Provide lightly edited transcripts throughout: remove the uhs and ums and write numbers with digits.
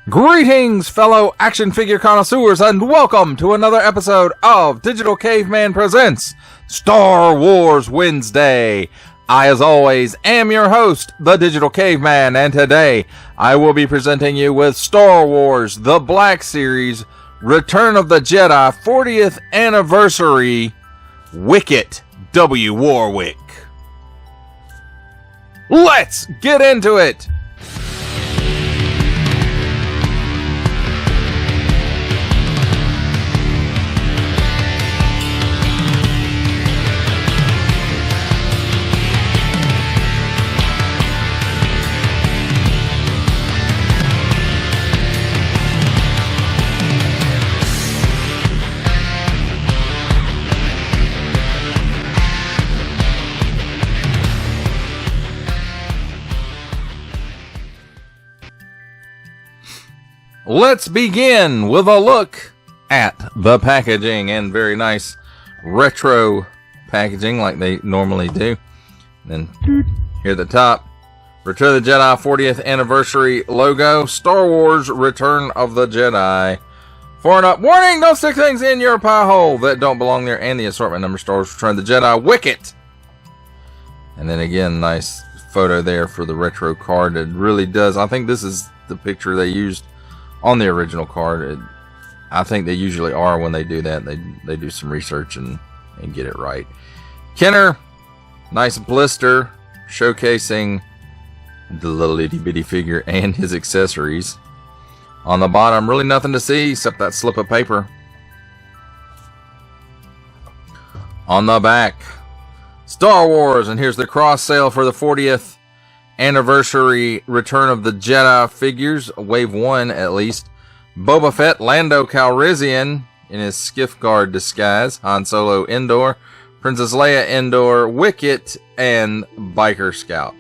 Greetings, fellow action figure connoisseurs, and welcome to another episode of Digital Caveman Presents Star Wars Wednesday. I, as always, am your host, the Digital Caveman, and today I will be presenting you with Star Wars The Black Series Return of the Jedi 40th Anniversary Wicket W. Warwick. Let's get into it! Let's begin with a look at the packaging, and very nice retro packaging like they normally do. And then here at the top, Return of the Jedi 40th Anniversary logo, Star Wars Return of the Jedi. 4 and up. Warning, don't stick things in your pie hole that don't belong there, and the assortment number Star Wars Return of the Jedi Wicket. And then again, nice photo there for the retro card. It really does. I think this is the picture they used on the original card. I think they usually are when they do that. They do some research and get it right. Kenner, nice blister showcasing the little itty bitty figure and his accessories. On the bottom, really nothing to see except that slip of paper. On the back, Star Wars, and here's the cross sale for the 40th Anniversary Return of the Jedi figures, wave 1 at least. Boba Fett, Lando Calrissian in his skiff guard disguise, Han Solo Endor, Princess Leia Endor, Wicket, and Biker Scout.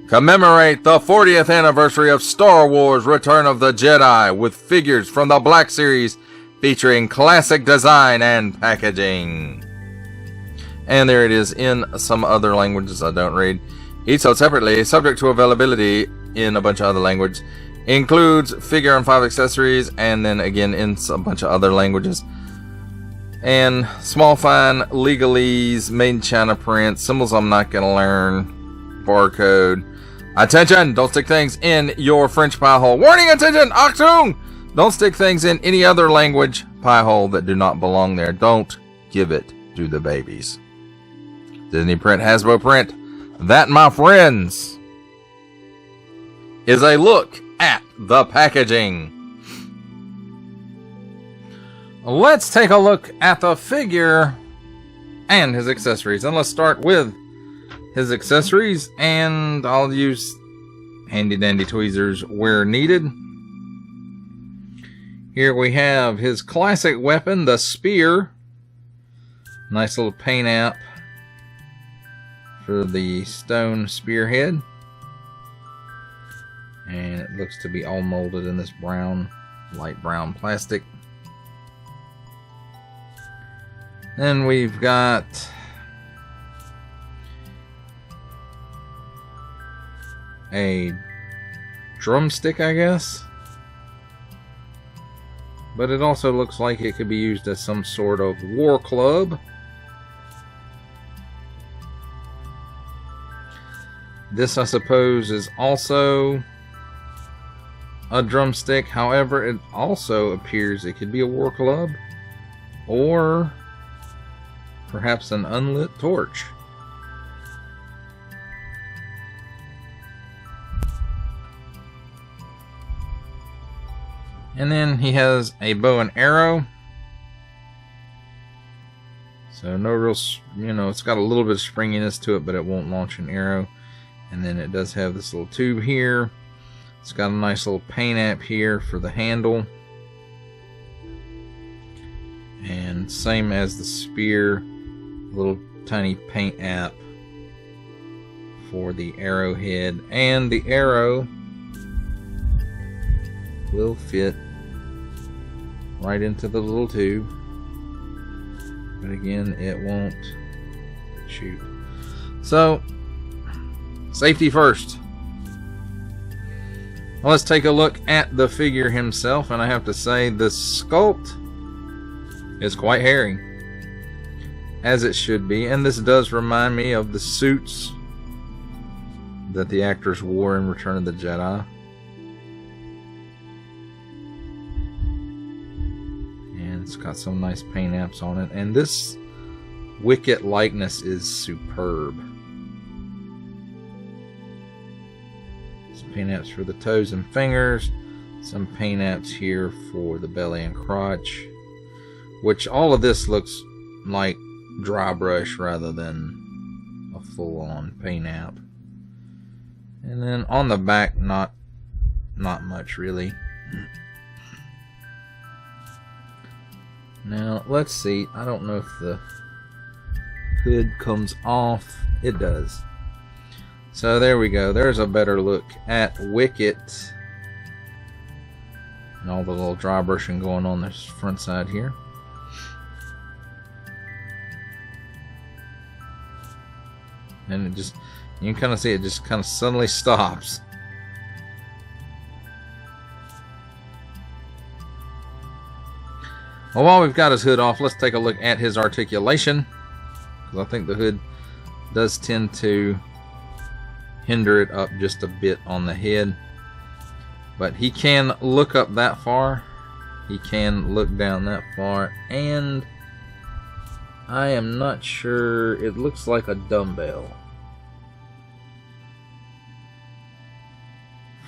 Commemorate the 40th anniversary of Star Wars Return of the Jedi with figures from the Black Series featuring classic design and packaging. And there it is in some other languages I don't read. Each sold separately, subject to availability in a bunch of other languages. Includes figure and 5 accessories, and then again in a bunch of other languages. And small fine legalese, made in China print, symbols I'm not going to learn, barcode. Attention! Don't stick things in your French pie hole. Warning! Attention! Achtung! Don't stick things in any other language pie hole that do not belong there. Don't give it to the babies. Disney print, Hasbro print. That, my friends, is a look at the packaging. Let's take a look at the figure and his accessories. And let's start with his accessories, and I'll use handy dandy tweezers where needed. Here we have his classic weapon, the spear. Nice little paint app for the stone spearhead, and it looks to be all molded in this brown, light brown plastic. Then we've got a drumstick, I guess, but it also looks like it could be used as some sort of war club. This, I suppose, is also a drumstick. However, it also appears it could be a war club or perhaps an unlit torch. And then he has a bow and arrow. So no real, it's got a little bit of springiness to it, but it won't launch an arrow. And then it does have this little tube here. It's got a nice little paint app here for the handle. And same as the spear, little tiny paint app for the arrowhead. And the arrow will fit right into the little tube. But again, it won't shoot. So, safety first. Well, let's take a look at the figure himself, and I have to say the sculpt is quite hairy, as it should be, and this does remind me of the suits that the actors wore in Return of the Jedi. And it's got some nice paint apps on it, and this Wicket likeness is superb. Some paint apps for the toes and fingers, some paint apps here for the belly and crotch, which all of this looks like dry brush rather than a full-on paint app. And then on the back, not much really. Now let's see, I don't know if the hood comes off. It does. So there we go, there's a better look at Wicket and all the little dry brushing going on this front side here. And it just, you can kind of see it just kind of suddenly stops. Well, while we've got his hood off, let's take a look at his articulation, because I think the hood does tend to hinder it up just a bit on the head. But he can look up that far, he can look down that far, and I am not sure, it looks like a dumbbell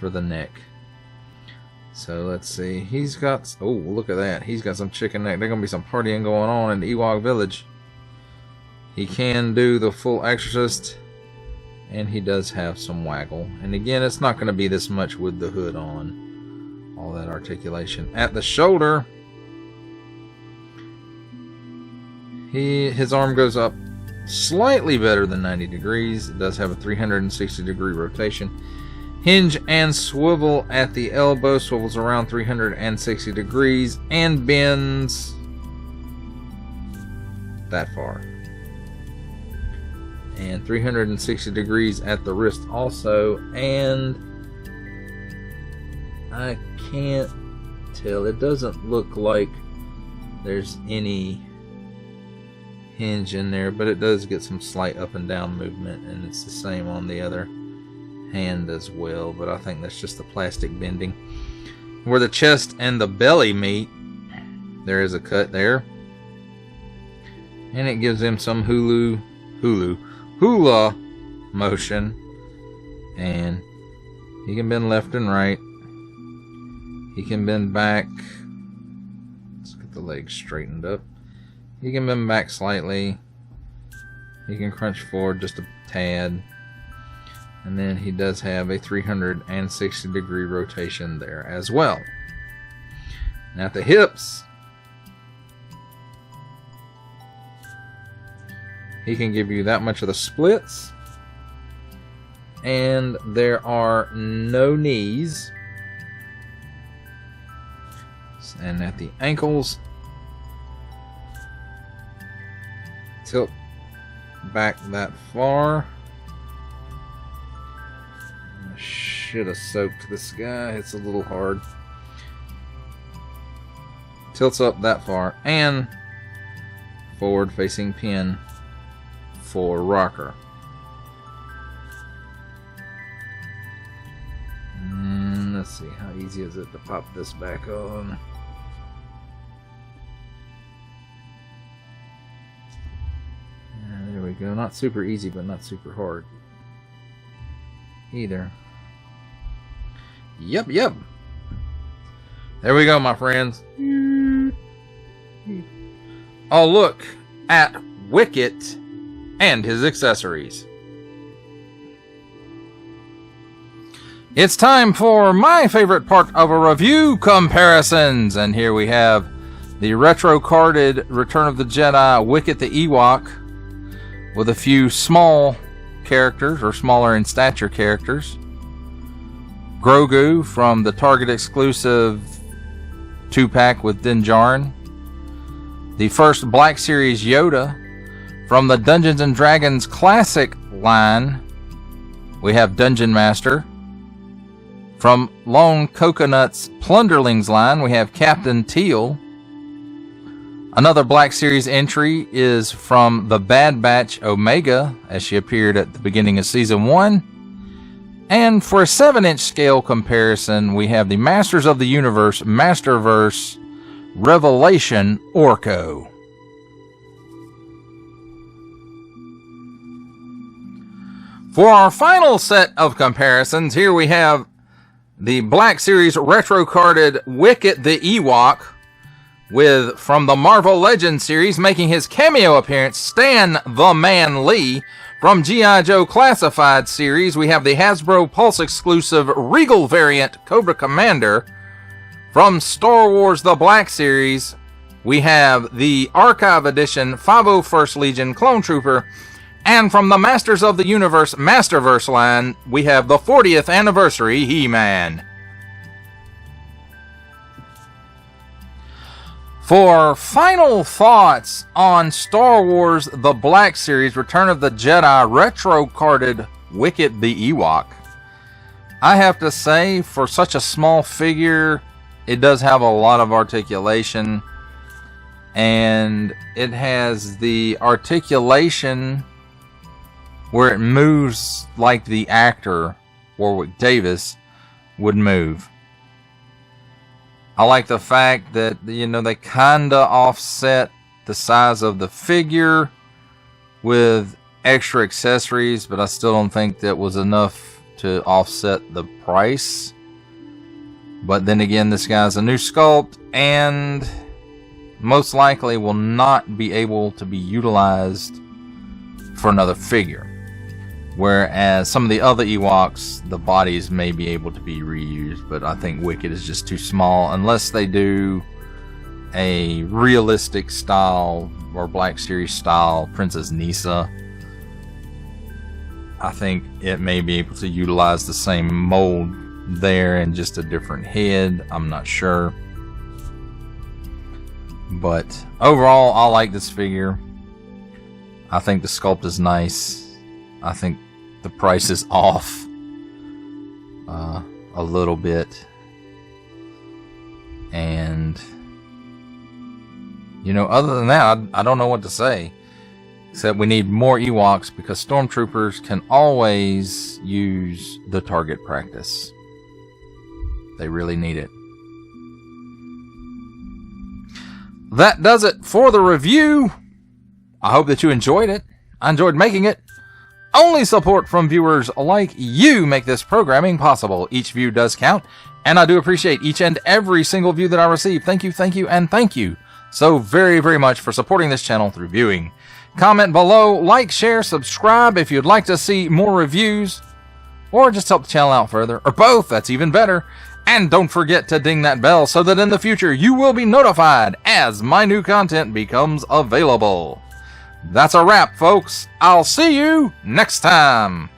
for the neck. So let's see, he's got, oh look at that, he's got some chicken neck. There's gonna be some partying going on in the Ewok village. He can do the full exorcist, and he does have some waggle. And again, it's not going to be this much with the hood on. All that articulation. At the shoulder, his arm goes up slightly better than 90 degrees. It does have a 360 degree rotation. Hinge and swivel at the elbow. Swivels around 360 degrees and bends that far. And 360 degrees at the wrist also, and I can't tell, it doesn't look like there's any hinge in there, but it does get some slight up and down movement, and it's the same on the other hand as well, but I think that's just the plastic bending. Where the chest and the belly meet, there is a cut there, and it gives him some hula motion, and he can bend left and right. He can bend back. Let's get the legs straightened up. He can bend back slightly. He can crunch forward just a tad, and then he does have a 360 degree rotation there as well. Now at the hips, he can give you that much of the splits, and there are no knees. And at the ankles, tilt back that far. I should have soaked this guy, it's a little hard. Tilts up that far, and forward facing pin for rocker. And let's see, how easy is it to pop this back on? And there we go. Not super easy, but not super hard either. Yep. There we go, my friends. Oh, look at Wicket and his accessories. It's time for my favorite part of a review, comparisons. And here we have the retro carded Return of the Jedi Wicket the Ewok with a few small characters, or smaller in stature characters. Grogu from the Target exclusive 2-pack with Din Djarin. The first Black Series Yoda from the Dungeons & Dragons Classic line. We have Dungeon Master From Lone Coconut's Plunderlings line, we have Captain Teal. Another Black Series entry is from the Bad Batch Omega, as she appeared at the beginning of Season 1. And for a 7-inch scale comparison, we have the Masters of the Universe Masterverse Revelation Orko. For our final set of comparisons, here we have the Black Series retro-carded Wicket the Ewok, with, from the Marvel Legends series, making his cameo appearance, Stan the Man Lee. From G.I. Joe Classified series, we have the Hasbro Pulse exclusive Regal variant Cobra Commander. From Star Wars The Black Series, we have the Archive Edition 501st Legion Clone Trooper. And from the Masters of the Universe Masterverse line, we have the 40th Anniversary He-Man. For final thoughts on Star Wars The Black Series Return of the Jedi retro-carded Wicket the Ewok, I have to say, for such a small figure, it does have a lot of articulation, and it has the articulation where it moves like the actor Warwick Davis would move. I like the fact that, you know, they kinda offset the size of the figure with extra accessories, but I still don't think that was enough to offset the price. But then again, this guy's a new sculpt and most likely will not be able to be utilized for another figure. Whereas some of the other Ewoks, the bodies may be able to be reused, but I think Wicket is just too small unless they do a realistic style or Black Series style Princess Nisa. I think it may be able to utilize the same mold there and just a different head. I'm not sure. But overall, I like this figure. I think the sculpt is nice. I think the price is off a little bit. And, you know, other than that, I don't know what to say. Except we need more Ewoks because Stormtroopers can always use the target practice. They really need it. That does it for the review. I hope that you enjoyed it. I enjoyed making it. Only support from viewers like you make this programming possible. Each view does count, and I do appreciate each and every single view that I receive. Thank you, and thank you so very, very much for supporting this channel through viewing. Comment below, like, share, subscribe if you'd like to see more reviews, or just help the channel out further, or both, that's even better. And don't forget to ding that bell so that in the future you will be notified as my new content becomes available. That's a wrap, folks. I'll see you next time.